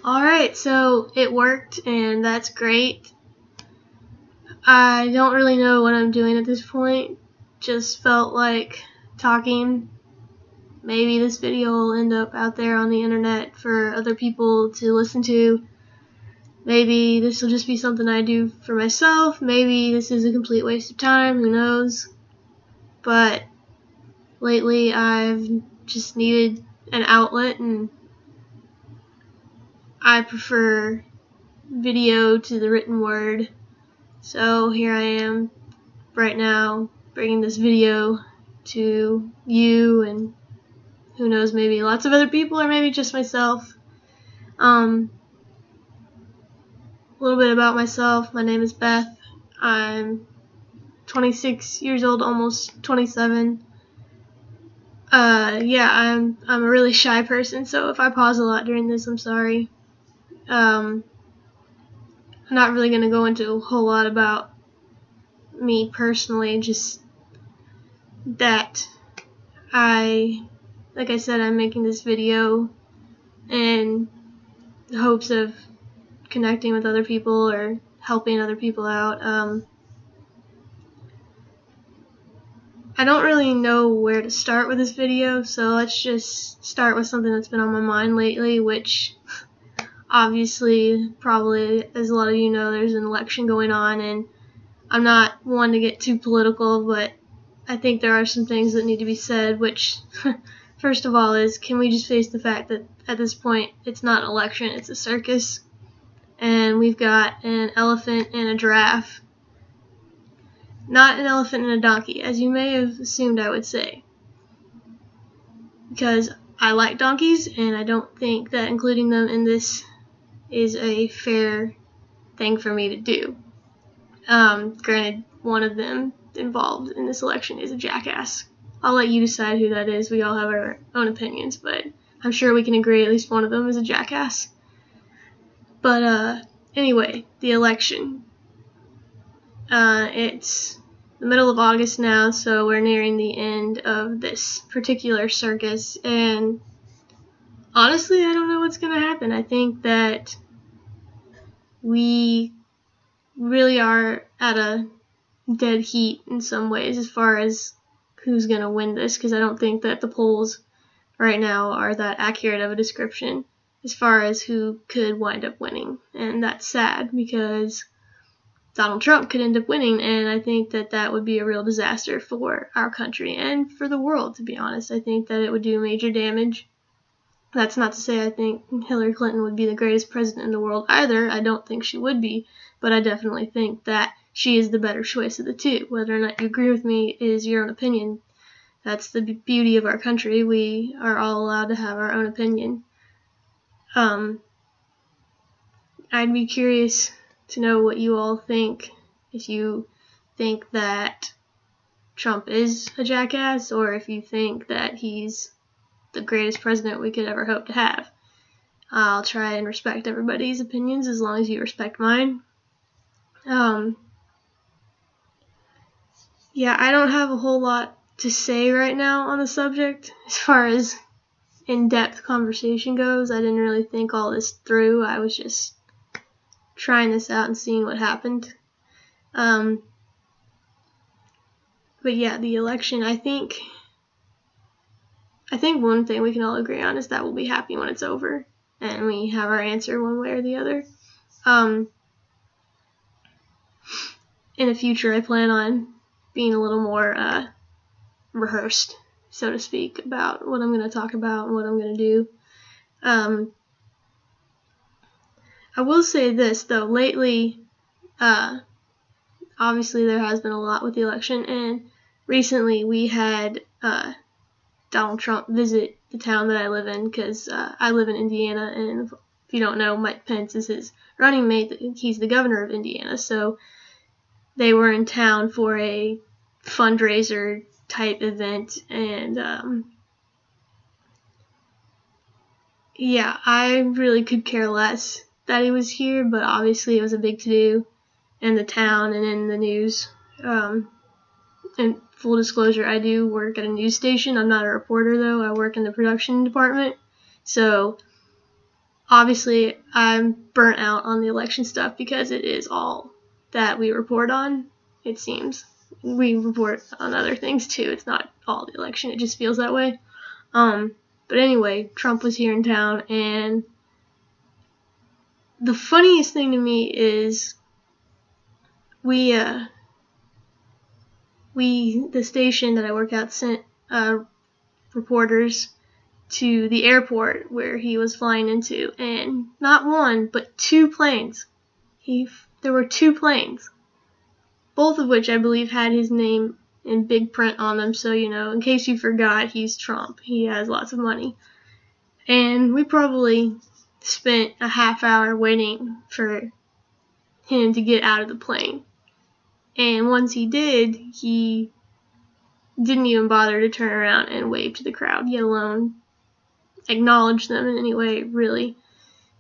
Alright, so it worked, and that's great. I don't really know what I'm doing at this point. Just felt like talking. Maybe this video will end up out there on the internet for other people to listen to. Maybe this will just be something I do for myself. Maybe this is a complete waste of time, who knows. But lately I've just needed an outlet, and I prefer video to the written word. So here I am right now bringing this video to you, and who knows, maybe lots of other people, or maybe just myself. A little bit about myself. My name is Beth. I'm 26 years old, almost 27. I'm a really shy person, so if I pause a lot during this, I'm sorry. I'm not really going to go into a whole lot about me personally, just that like I said, I'm making this video in the hopes of connecting with other people or helping other people out. I don't really know where to start with this video, so let's just start with something that's been on my mind lately, which obviously, probably, as a lot of you know, there's an election going on, and I'm not one to get too political, but I think there are some things that need to be said, which, first of all, is can we just face the fact that at this point it's not an election, it's a circus, and we've got an elephant and a giraffe. Not an elephant and a donkey, as you may have assumed I would say. Because I like donkeys, and I don't think that including them in this is a fair thing for me to do. Granted, one of them involved in this election is a jackass. I'll let you decide who that is. We all have our own opinions, but I'm sure we can agree at least one of them is a jackass. But anyway, the election. It's the middle of August now, so we're nearing the end of this particular circus, and honestly, I don't know what's going to happen. I think that we really are at a dead heat in some ways as far as who's going to win this, because I don't think that the polls right now are that accurate of a description as far as who could wind up winning, and that's sad because Donald Trump could end up winning, and I think that that would be a real disaster for our country and for the world, to be honest. I think that it would do major damage. That's not to say I think Hillary Clinton would be the greatest president in the world either. I don't think she would be, but I definitely think that she is the better choice of the two. Whether or not you agree with me is your own opinion. That's the beauty of our country. We are all allowed to have our own opinion. I'd be curious to know what you all think, if you think that Trump is a jackass, or if you think that he's the greatest president we could ever hope to have. I'll try and respect everybody's opinions as long as you respect mine. I don't have a whole lot to say right now on the subject as far as in-depth conversation goes. I didn't really think all this through. I was just trying this out and seeing what happened. But yeah, the election, I think one thing we can all agree on is that we'll be happy when it's over and we have our answer one way or the other. In the future, I plan on being a little more rehearsed, so to speak, about what I'm going to talk about and what I'm going to do. I will say this, though. Lately, obviously there has been a lot with the election, and recently we had Donald Trump visit the town that I live in, because I live in Indiana, and if you don't know, Mike Pence is his running mate. He's the governor of Indiana, so they were in town for a fundraiser type event, and I really could care less that he was here, but obviously it was a big to-do in the town and in the news. And full disclosure, I do work at a news station. I'm not a reporter, though. I work in the production department. So obviously I'm burnt out on the election stuff because it is all that we report on, it seems. We report on other things too. It's not all the election. It just feels that way. But anyway, Trump was here in town, and the funniest thing to me is the station that I work at sent reporters to the airport where he was flying into, and not one but two planes. There were two planes, both of which I believe had his name in big print on them, so in case you forgot, he's Trump. He has lots of money. And we probably spent a half hour waiting for him to get out of the plane. And once he did, he didn't even bother to turn around and wave to the crowd, yet alone acknowledge them in any way, really.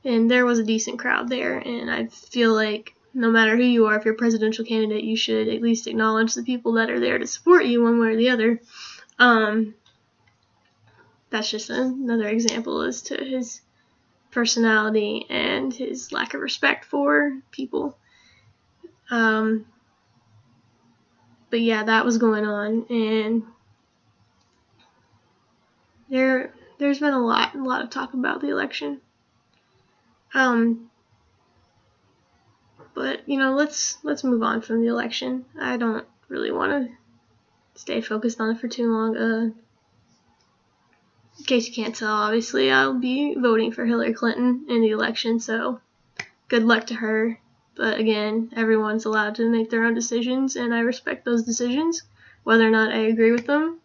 And there was a decent crowd there, and I feel like no matter who you are, if you're a presidential candidate, you should at least acknowledge the people that are there to support you one way or the other. That's just another example as to his personality and his lack of respect for people. But yeah, that was going on, and there's been a lot of talk about the election. But let's move on from the election. I don't really want to stay focused on it for too long. In case you can't tell, obviously I'll be voting for Hillary Clinton in the election, so good luck to her. But again, everyone's allowed to make their own decisions, and I respect those decisions, whether or not I agree with them.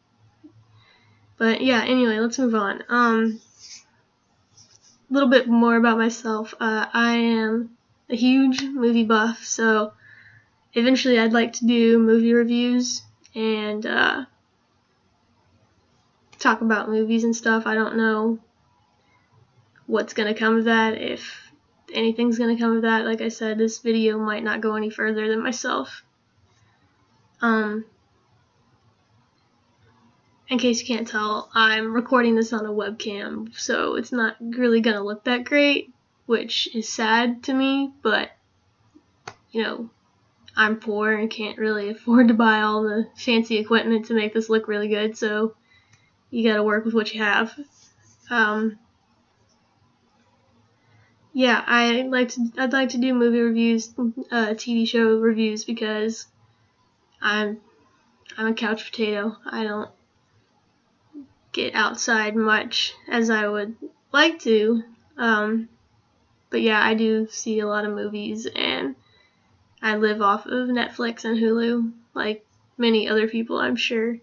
But yeah, anyway, let's move on. A little bit more about myself. I am a huge movie buff, so eventually I'd like to do movie reviews and talk about movies and stuff. I don't know what's going to come of that, if anything's going to come of that. Like I said, this video might not go any further than myself. In case you can't tell, I'm recording this on a webcam, so it's not really going to look that great, which is sad to me, but I'm poor and can't really afford to buy all the fancy equipment to make this look really good, so you gotta work with what you have. Yeah, I'd like to do movie reviews, TV show reviews, because I'm a couch potato. I don't get outside much as I would like to. But yeah, I do see a lot of movies, and I live off of Netflix and Hulu, like many other people, I'm sure.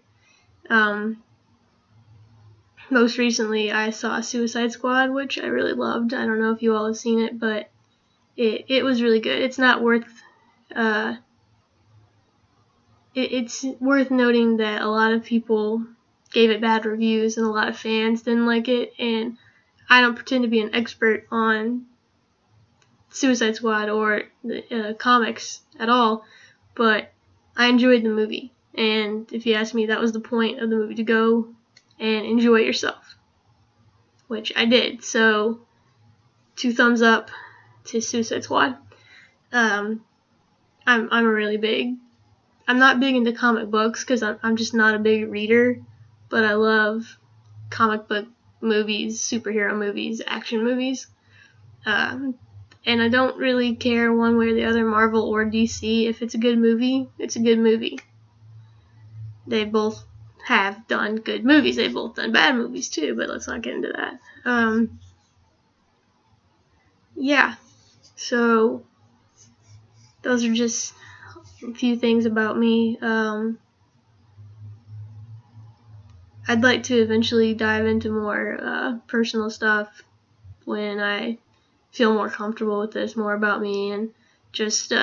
Most recently, I saw Suicide Squad, which I really loved. I don't know if you all have seen it, but it was really good. It's not worth it's worth noting that a lot of people gave it bad reviews and a lot of fans didn't like it, and I don't pretend to be an expert on Suicide Squad or the comics at all, but I enjoyed the movie, and if you ask me, that was the point of the movie, to go and enjoy yourself, which I did. So 2 thumbs up to Suicide Squad. I'm not big into comic books because I'm just not a big reader, but I love comic book movies, superhero movies, action movies. And I don't really care one way or the other, Marvel or DC. If it's a good movie, it's a good movie. They both have done good movies. They've both done bad movies too, but let's not get into that. Yeah, so those are just a few things about me. I'd like to eventually dive into more personal stuff when I feel more comfortable with this, more about me and just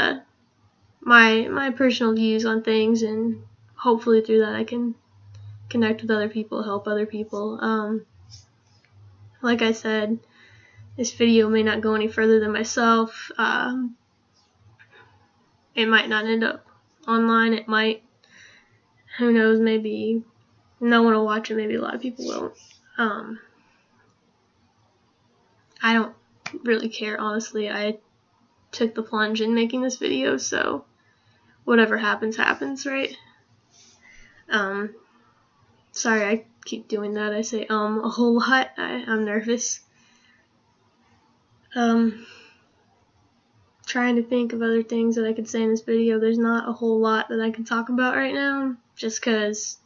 my personal views on things, and hopefully through that I can connect with other people, help other people. Like I said, this video may not go any further than myself. It might not end up online. It might. Who knows? Maybe no one will watch it. Maybe a lot of people won't. I don't really care, honestly. I took the plunge in making this video, so whatever happens, happens, right? Sorry, I keep doing that. I say a whole lot. I'm nervous. Trying to think of other things that I could say in this video. There's not a whole lot that I can talk about right now, just because,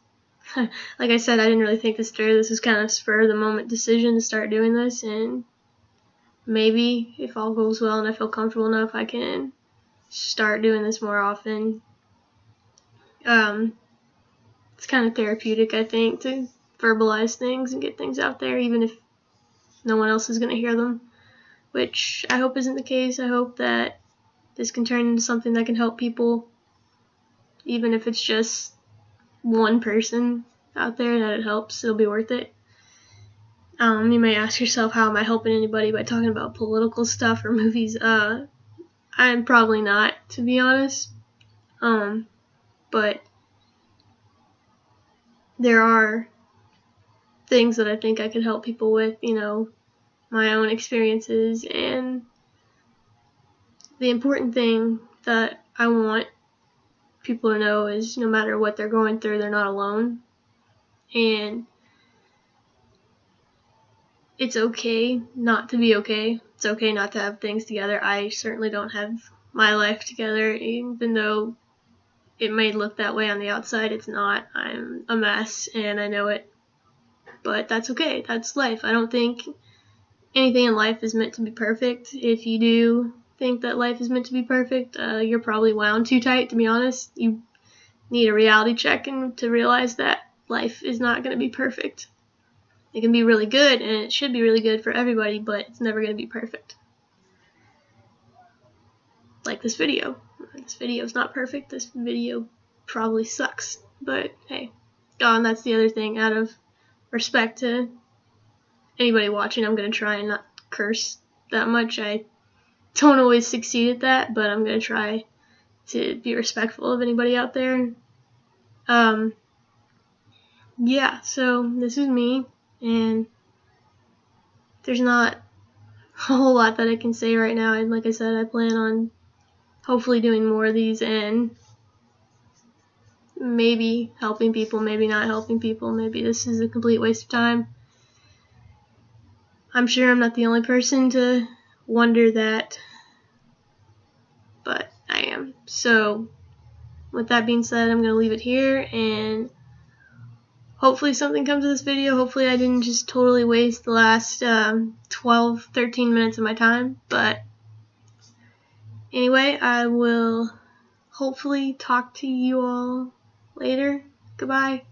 like I said, I didn't really think this through. This was kind of spur of the moment decision to start doing this, and maybe if all goes well and I feel comfortable enough, I can start doing this more often. It's kind of therapeutic, I think, to verbalize things and get things out there, even if no one else is going to hear them, which I hope isn't the case. I hope that this can turn into something that can help people, even if it's just one person out there that it helps. It'll be worth it. You may ask yourself, how am I helping anybody by talking about political stuff or movies? I'm probably not, to be honest. But there are things that I think I could help people with, my own experiences, and the important thing that I want people to know is no matter what they're going through, they're not alone. And it's okay not to be okay. It's okay not to have things together. I certainly don't have my life together, even though it may look that way on the outside. It's not. I'm a mess, and I know it. But that's okay. That's life. I don't think anything in life is meant to be perfect. If you do think that life is meant to be perfect, you're probably wound too tight, to be honest. You need a reality check and to realize that life is not going to be perfect. It can be really good, and it should be really good for everybody, but it's never going to be perfect. Like this video. This video is not perfect. This video probably sucks, but hey. And that's the other thing. Out of respect to anybody watching, I'm going to try and not curse that much. I don't always succeed at that, but I'm going to try to be respectful of anybody out there. Yeah, so this is me, and there's not a whole lot that I can say right now. And like I said, I plan on hopefully doing more of these and maybe helping people, maybe not helping people. Maybe this is a complete waste of time. I'm sure I'm not the only person to wonder that, but I am. So with that being said, I'm going to leave it here, and hopefully something comes of this video. Hopefully I didn't just totally waste the last 12, 13 minutes of my time. But anyway, I will hopefully talk to you all later. Goodbye.